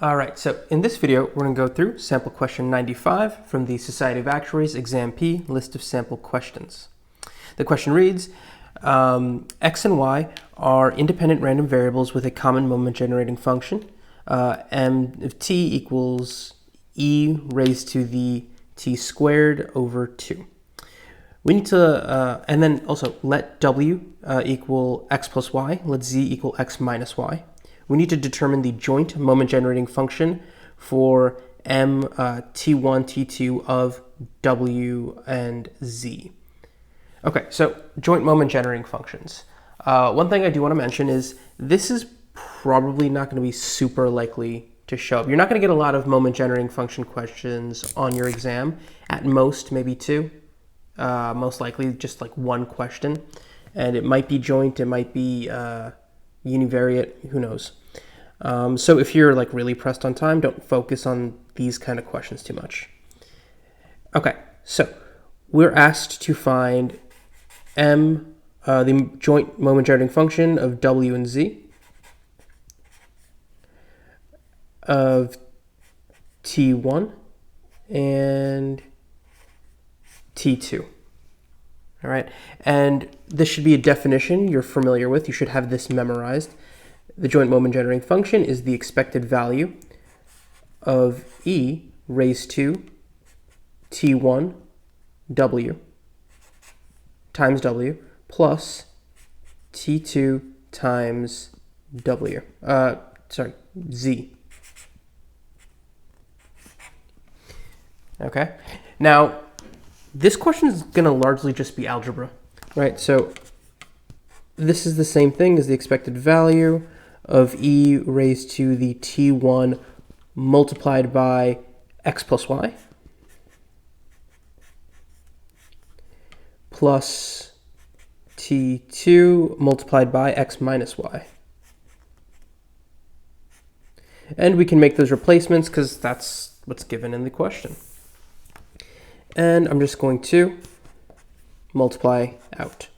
All right, so in this video, we're going to go through sample question 95 from the Society of Actuaries ExamP list of sample questions. The question reads, X and Y are independent random variables with a common moment generating function. M of t equals e raised to the t squared over 2. We need to, and then also let w equal x plus y, let z equal x minus y. We need to determine the joint moment generating function for m, t1, t2 of w and z. Okay, so joint moment generating functions. One thing I do want to mention is this is probably not going to be super likely to show up. You're not going to get a lot of moment generating function questions on your exam. At most, maybe 2. Most likely just like 1 question. And it might be joint, it might be univariate, who knows. So if you're like really pressed on time, don't focus on these kind of questions too much. Okay, so we're asked to find m, the joint moment generating function of w and z, of t1 and t2. All right, and this should be a definition you're familiar with. You should have this memorized. The joint moment generating function is the expected value of e raised to t1 w times w plus t2 times w, z. Okay, now this question is going to largely just be algebra, right? So this is the same thing as the expected value of e raised to the t1 multiplied by x plus y plus t2 multiplied by x minus y. And we can make those replacements because that's what's given in the question. And I'm just going to multiply out.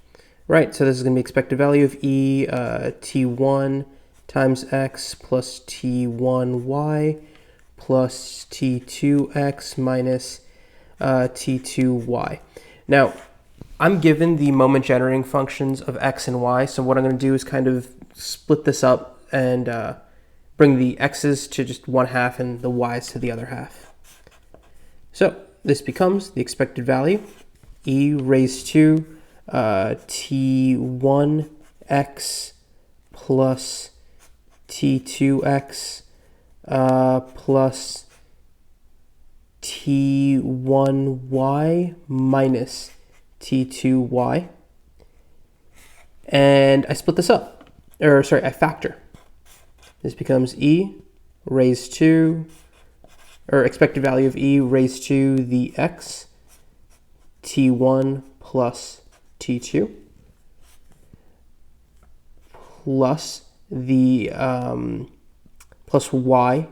Right, so this is going to be expected value of e t1 times x plus t1y plus t2x minus t2y. Now, I'm given the moment generating functions of x and y, so what I'm going to do is kind of split this up and bring the x's to just 1/2 and the y's to the other half. So this becomes the expected value, e raised to t1x plus t2x plus t1y minus t2y. And I split this up, or sorry, I factor. This becomes e raised to, or expected value of e raised to the x, t1 plus t2 plus the plus y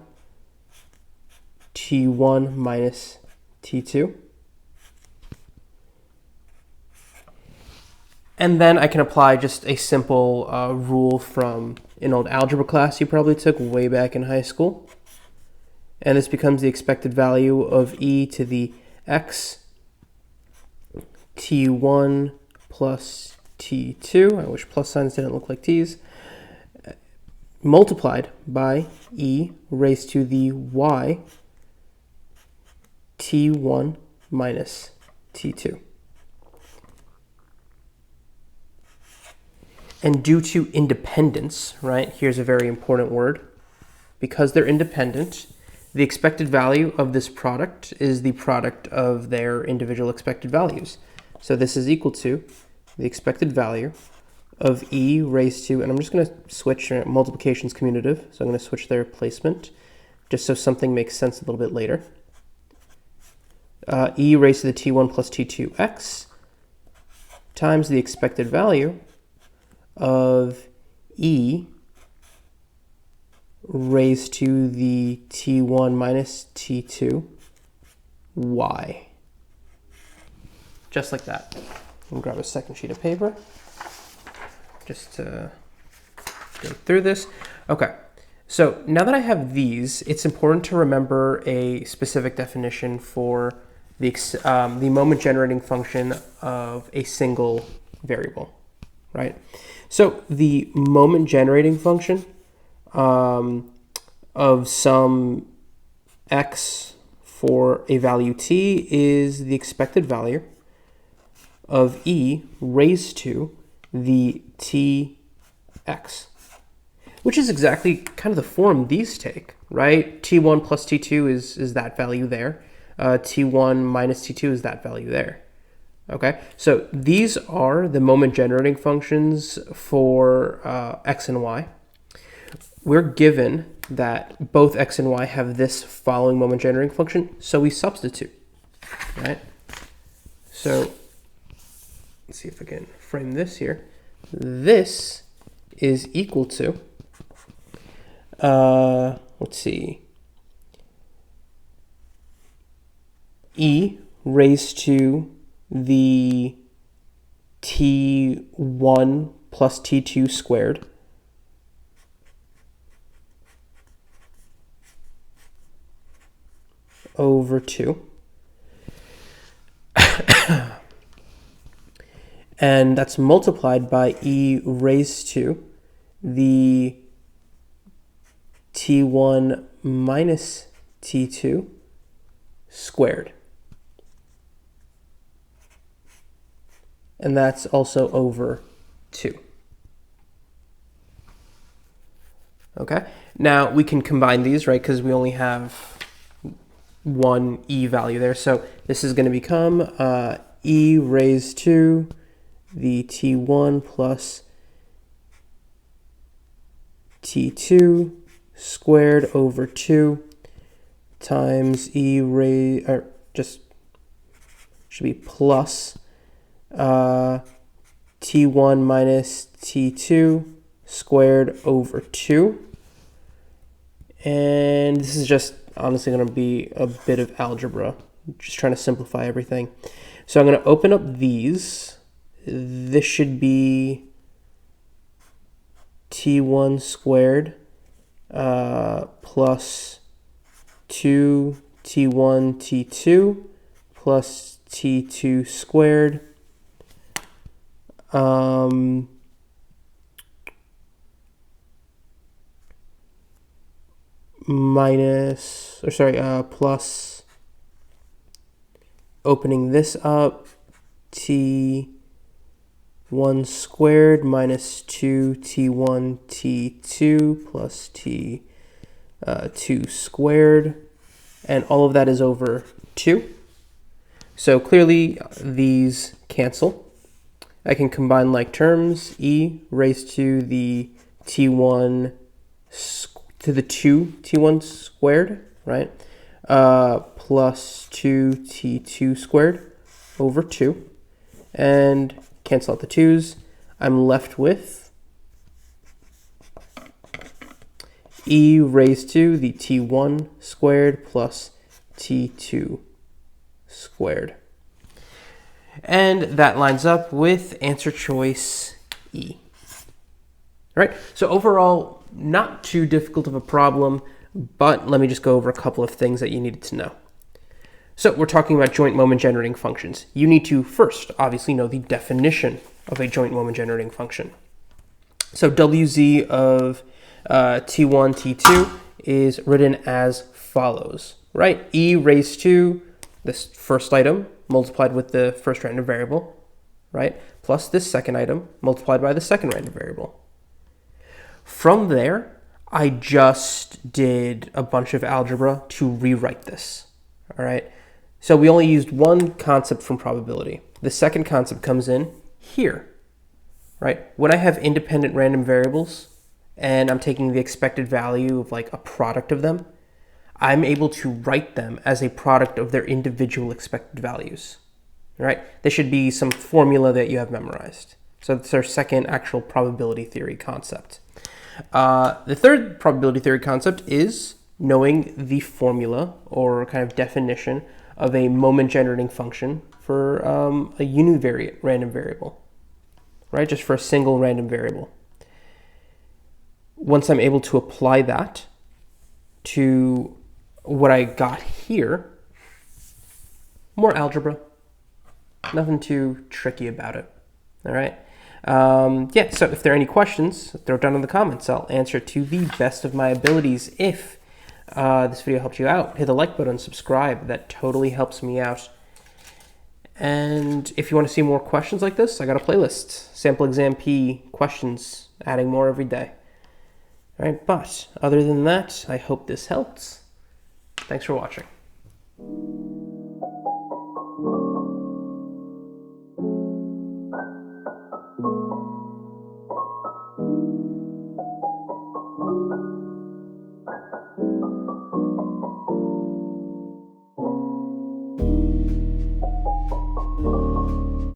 t1 minus t2. And then I can apply just a simple rule from an old algebra class you probably took way back in high school. And this becomes the expected value of e to the x t1 plus t2, I wish plus signs didn't look like t's, multiplied by e raised to the y t1 minus t2. And due to independence, right, here's a very important word, because they're independent, the expected value of this product is the product of their individual expected values. So this is equal to the expected value of e raised to, and I'm just going to switch, multiplication's commutative, so I'm going to switch their placement, just so something makes sense a little bit later. E raised to the t1 plus t2x times the expected value of e raised to the t1 minus t2 y. Just like that. I'll grab a second sheet of paper just to go through this. Okay, So now that I have these, it's important to remember a specific definition for the moment generating function of a single variable, right? So the moment generating function of some x for a value t is the expected value of e raised to the tx, which is exactly kind of the form these take, right? T1 plus T2 is that value there. T1 minus T2 is that value there. Okay, so these are the moment generating functions for x and y. We're given that both x and y have this following moment generating function, so we substitute, right? So let's see if I can frame this here. This is equal to, let's see, e raised to the t1 plus t2 squared over 2. And that's multiplied by e raised to the t1 minus t2 squared. And that's also over 2. Okay, now we can combine these, right, because we only have one e value there. So this is going to become e raised to the t1 plus t2 squared over 2 times e raised, or just should be plus t1 minus t2 squared over 2. And this is just honestly going to be a bit of algebra, just trying to simplify everything. So I'm going to open up these. This should be t1 squared plus 2 t1 t2 plus t2 squared plus, opening this up, t1 squared minus 2 t1 t2 plus t2 squared, and all of that is over 2. So clearly these cancel. I can combine like terms, e raised to the t1 to the 2 t1 squared, right? Plus 2 t2 squared over 2. And cancel out the 2's. I'm left with e raised to the t1 squared plus t2 squared. And that lines up with answer choice E. All right, so overall, not too difficult of a problem, but let me just go over a couple of things that you needed to know. So we're talking about joint moment generating functions. You need to first, obviously, know the definition of a joint moment generating function. So WZ of T1, T2 is written as follows, right? E raised to this first item multiplied with the first random variable, right? Plus this second item multiplied by the second random variable. From there, I just did a bunch of algebra to rewrite this, all right? So we only used one concept from probability. The second concept comes in here, right? When I have independent random variables and I'm taking the expected value of like a product of them, I'm able to write them as a product of their individual expected values, right? There should be some formula that you have memorized. So that's our second actual probability theory concept. The third probability theory concept is knowing the formula or kind of definition of a moment generating function for a univariate random variable, right? Just for a single random variable. once I'm able to apply that to what I got here, more algebra, nothing too tricky about it. All right. Yeah, so if there are any questions, throw it down in the comments. I'll answer to the best of my abilities. If this video helped you out, hit the like button, subscribe. That totally helps me out. And if you want to see more questions like this, I got a playlist. Sample ExamP questions, adding more every day. All right, but other than that, I hope this helps. Thanks for watching.